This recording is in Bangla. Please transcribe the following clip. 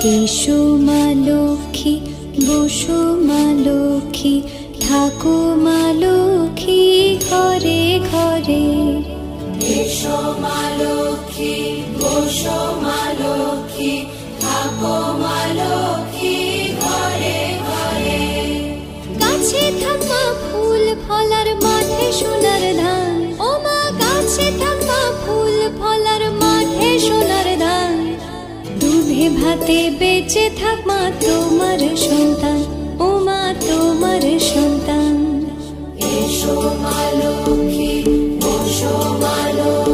এসো মা লক্ষ্মী, বসো মা লক্ষ্মী, থাকো মা লক্ষ্মী ঘরে ঘরে। এসো মা লক্ষ্মী, বসো মা লক্ষ্মী, থাকো মা লক্ষ্মী ঘরে ঘরে। গাছে থাকা ফুল ফলার মাঠে সোনার ধান, ও মা গাছে থাকা ফুল ফলার মাঠে সোনার ধান। দুধে ভাতে বেঁচে থাক মা তোমার সন্তান, ও মা তোমার সন্তান। এসো মা লক্ষ্মী, বসো মা লক্ষ্মী।